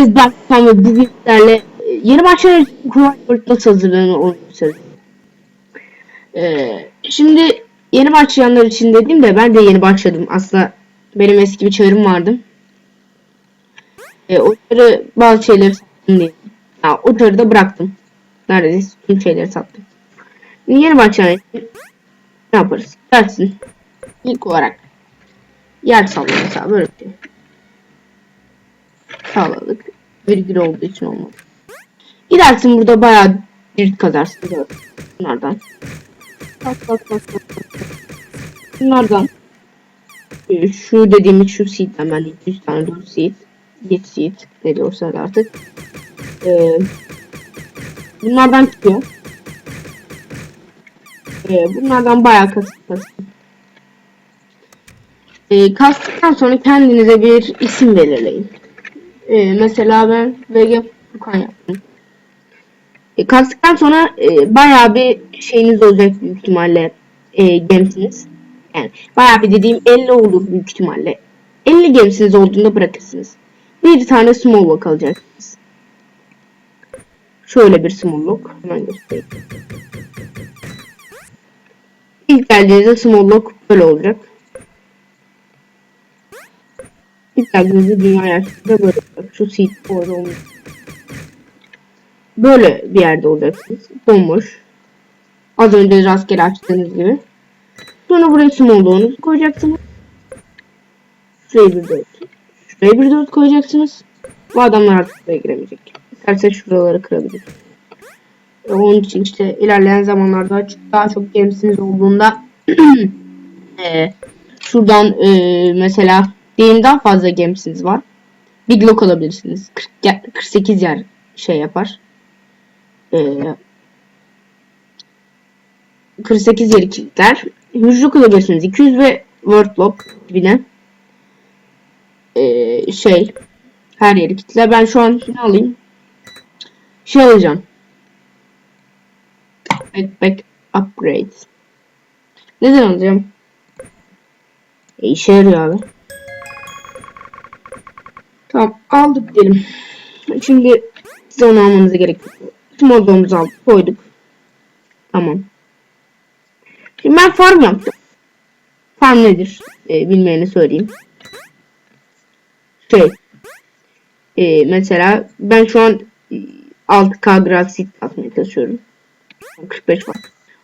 İsminiz Berkan ve bugün sizlerle yeni maçlar için Kur'an nasıl hazırlanır onu söyleyeyim. Şimdi yeni başlayanlar için dedim de ben de yeni başladım. Aslında benim eski bir çağrım vardı. Onları bazı şeyleri sattım diye. Ya, o çağrı da bıraktım. Neredeyse tüm şeyleri sattım. Şimdi yeni başlayan için ne yaparız? Dersin. İlk olarak yer sallama mesela böyle bir şey. Sağladık. Virgül olduğu için olmadı. Gidersin burada bayağı bir kazarsın. Bunlardan. Bak. Bunlardan. Şu dediğimiz şu seed'den ben 200 tane 4 seed. 7 seed. Ne diyorsa artık. Bunlardan çıkıyor. Bunlardan bayağı kasın. Kastıktan sonra kendinize bir isim belirleyin. Mesela ben VG Furkan yaptım. Kastıktan sonra bayağı bir şeyiniz olacak büyük ihtimalle gemsiniz. Yani bayağı bir dediğim 50 olur büyük ihtimalle. 50 gemsiniz olduğunda bırakırsınız. Bir tane small lock alacaksınız. Şöyle bir small lock. Hemen göstereyim. İlk geldiğinizde small lock böyle olacak. İlk geldiğinizde dünya yaşında böyle olacak. Şu seed orada olmuş. Böyle bir yerde olacaksınız. Bomboş. Az önce rastgele açtığınız gibi. Sonra buraya small lock'unuzu koyacaksınız. Şuraya bir 4. Şuraya bir 4 koyacaksınız. Bu adamlar artık buraya giremeyecek. İsterse şuraları kırabilir. Onun için işte ilerleyen zamanlarda daha çok gemsiniz olduğunda şuradan mesela diyelim daha fazla gemsiniz var. Big lock alabilirsiniz. 48 yer şey yapar. 48 yeri kilitler. Hücre alabilirsiniz. 200 ve word lock dibine. Her yeri kilitler. Ben şu an ne alayım? Şey alacağım. Backpack upgrade. Neden alacağım? İşe yarıyor abi. Tamam aldık diyelim. Şimdi size onu almanıza gerek yok. Tüm odamızı aldık koyduk. Tamam. Şimdi ben farm yaptım. Farm nedir? Bilmeyene söyleyeyim. Mesela ben şu an 6K gratis atmaya çalışıyorum. 45 var.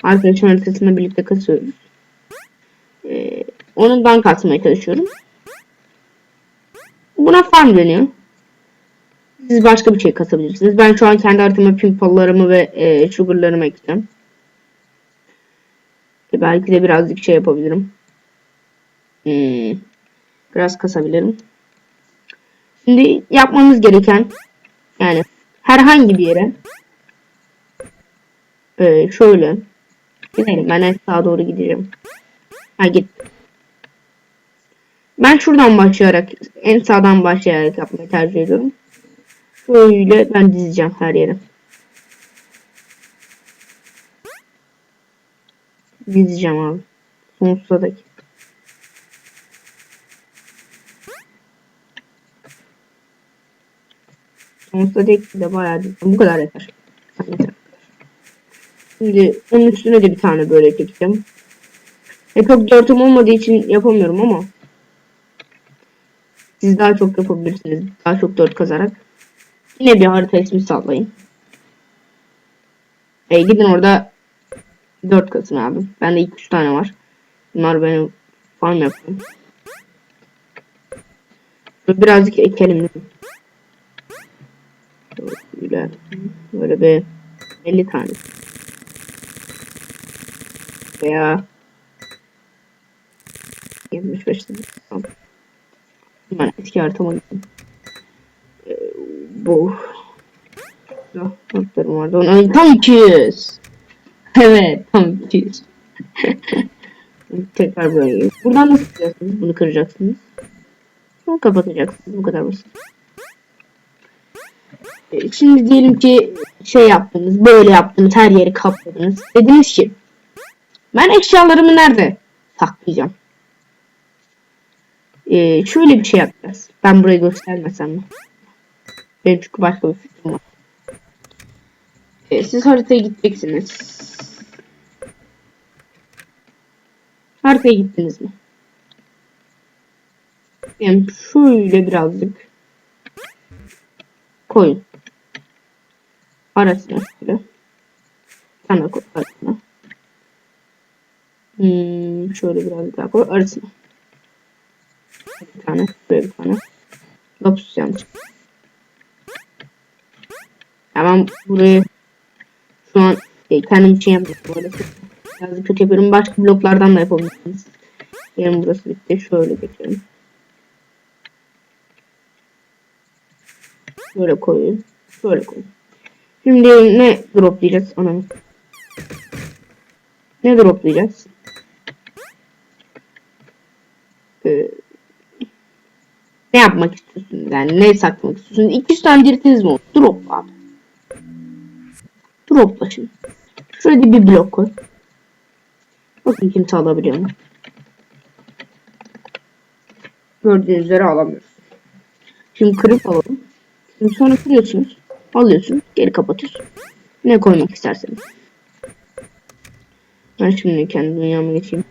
Arkadaşım haritasıyla birlikte kasıyoruz. Onu ben kasmaya çalışıyorum. Buna farm deniyor. Siz başka bir şey kasabilirsiniz. Ben şu an kendi haritama pimpollarımı ve sugarlarımı ekleyeceğim. Belki de birazcık şey yapabilirim. Biraz kasabilirim. Şimdi yapmamız gereken yani herhangi bir yere şöyle gidelim. Ben en sağa doğru gideceğim. Git. Ben şuradan başlayarak en sağdan başlayarak yapmayı tercih ediyorum. Şöyle ben dizeceğim her yere. Dizeceğim abi. Sonsuza dek. Sonsuza dek de bayağı dizeceğim. Bu kadar yeter. Şimdi onun üstüne de bir tane böyle çekeceğim. Çok dörtüm olmadığı için yapamıyorum ama siz daha çok yapabilirsiniz. Daha çok 4 kazarak. Yine bir harita ismi sallayın. Gidin orada 4 kasın abi. Bende 2-3 tane var. Bunlar benim farm yapıyorum. Birazcık ekelim. Böyle bir 50 tane. Veya 75 tane. Tamam. Ben eski haritama gittim. Bu. Notlarım vardı. Onu tam 200. Evet tam 200. Tekrar böyle. Buradan nasıl çıkacaksınız? Bunu kıracaksınız. Bunu kapatacaksınız. Bu kadar basit. Şimdi diyelim ki şey yaptınız. Böyle yaptınız. Her yeri kapladınız. Dediniz ki ben eşyalarımı nerede saklayacağım? Şöyle bir şey yapacağız. Ben burayı göstermesem mi? Benim çünkü başka bir fikrim var. Siz haritaya gideceksiniz. Haritaya gittiniz mi? Yani şöyle birazcık koyun. Arasına şöyle. Sana koy arasına. Şöyle biraz daha koy arasına. Bir tane. Buraya bir tane. Lapsus yanlış. Hemen burayı şu an kendim için yapıyorum. Böyle biraz kötü yapıyorum. Başka bloklardan da yapabilirsiniz. Yerim burası bitti. Şöyle geçelim. Şöyle koyun. Şöyle koyun. Şimdi ne droplayacağız? Anam. Ne droplayacağız? Ne yapmak istiyorsun? Yani ne saklamak istiyorsun? 200 tane diritiniz mi oldu? Drop abi. Dropla şimdi. Şurada bir blok koy. Bakın kimse alabiliyor mu? Gördüğünüz üzere alamıyoruz. Şimdi kırıp alalım. Şimdi sonra kırıyorsunuz. Alıyorsunuz. Geri kapatıyorsunuz. Ne koymak isterseniz. Ben şimdi kendi dünyama geçeyim.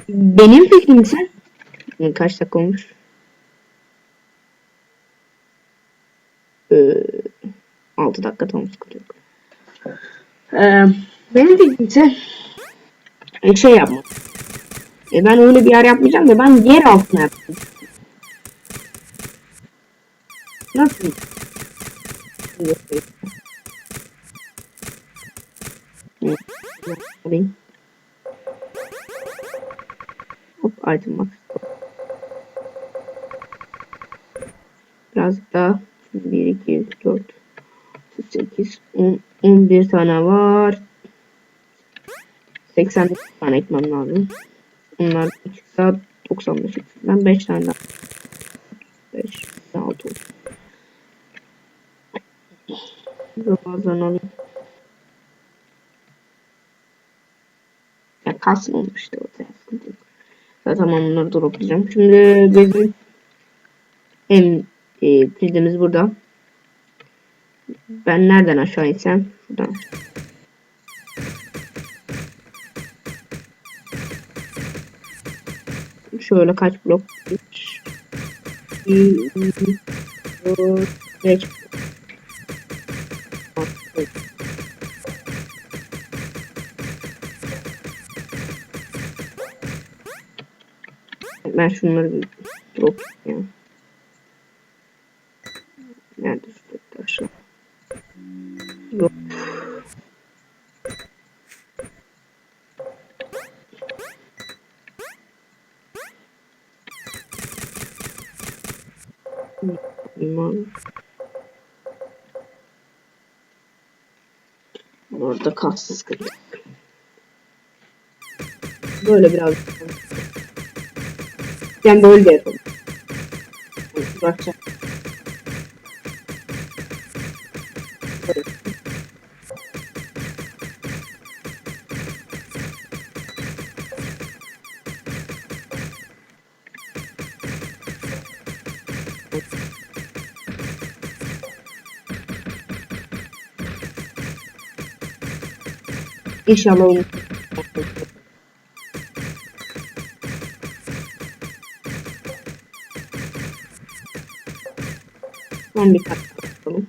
Benim fikrim ise kaç dakika olmuş? Ee, 6 dakika tam sıkıntı yok. Benim fikrim ise şey yapmak. Ben öyle bir yer yapmayacağım da ben yer altına yapacağım. Nasıl? Alayım. Hop item box. Birazcık daha. 1, 2, 3, 4, 8, 10, 11 tane var. 89 tane ekmem lazım. Bunlar çıksa 95. Ben 5 tane daha. 5, 6 olsun. Bazen alayım. Ya kalsın olmuş işte ortaya. Sıkıntı yok. Zaten onları droplayacağım. Şimdi bizim kilidimiz burada. Ben nereden aşağı insem? Şuradan. Şöyle kaç blok? 3, 2, 4, 5. Ben şunları bir drop ya. Nerede şu taşlar? Yok. Limon. Orada kalsın sıkıntı. Böyle biraz. Yani böyle de yapalım. Bırakacağım. Böyle. İnşallah onu. Son bir kat yapalım.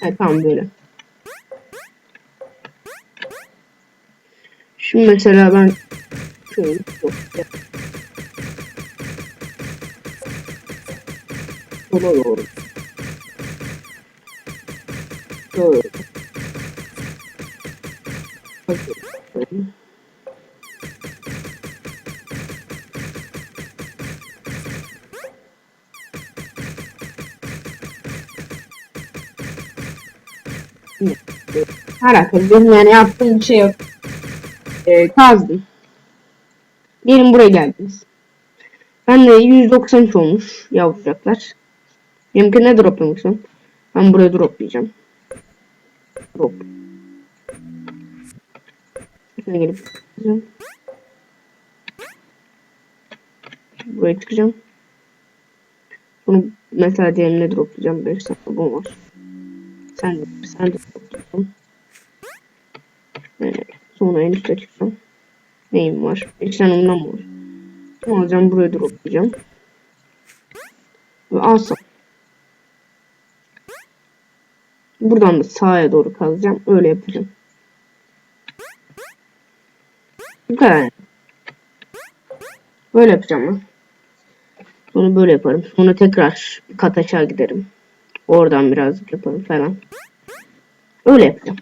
Evet tamam böyle. Şimdi mesela ben şöyle sola doğru. Şöyle. Alakalı benim yani yaptığım bir şey yok. Kazdım. Diyelim buraya geldiniz. Ben de 193 olmuş yavrucaklar. Benimki ne droplamak istiyorum? Ben buraya droplayacağım. Drop. Şuna gelip Buraya çıkacağım. Bunu mesela diyelim ne droplayacağım? 5 tane bu var. Sen de droplayacağım. Evet. Sonra en üstte çıkacağım. Neyim var? 5 tane ondan mı var? Bunu alacağım, buraya droplayacağım. Ve alsam. Buradan da sağa doğru kazacağım. Öyle yapacağım. Bu kadar. Böyle yapacağım ben. Sonra böyle yaparım. Sonra tekrar bir kat aşağı giderim. Oradan birazcık yaparım falan. Öyle yapacağım.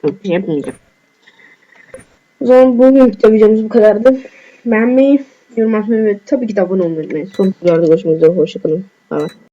Çok bir şey yapmayacağım. O zaman bugünkü videomuz bu kadardı. Beğenmeyi, yorum atmayı ve tabii ki de abone olmayı unutmayın. Sonraki videoda görüşmek üzere. Hoşçakalın. Bye bye.